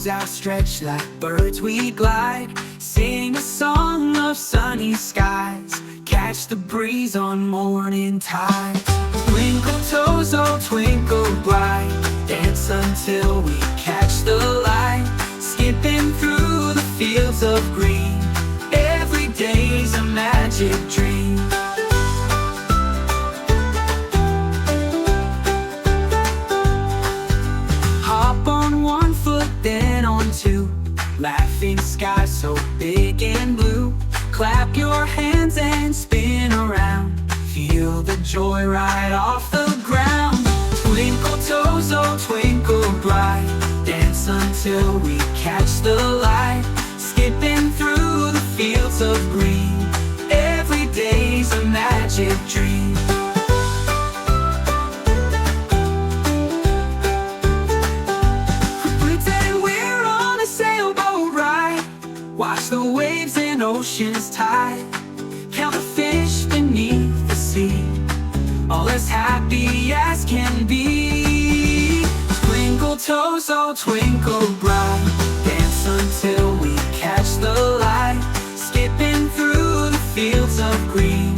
Arms outstretched like birds we glide, sing a song of sunny skies, catch the breeze on morning tide. Twinkle toes, oh twinkle bright, dance until we catch the light, skipping through the fields of green. Every day's a magic dream. Hop on one foot, then on two, laughing sky so big and blue. Clap your hands and spin around, feel the joy right off the ground. Twinkle toes, oh twinkle bright, dance until we catch the light, skipping through the fields of green. Every day's a magic dream. Pretend we're on a sailboat ride, watch the waves and oceans tide, count the fish beneath the sea, all as happy as can be. Twinkle toes, oh twinkle bright, dance until we catch the light, skipping through the fields of green.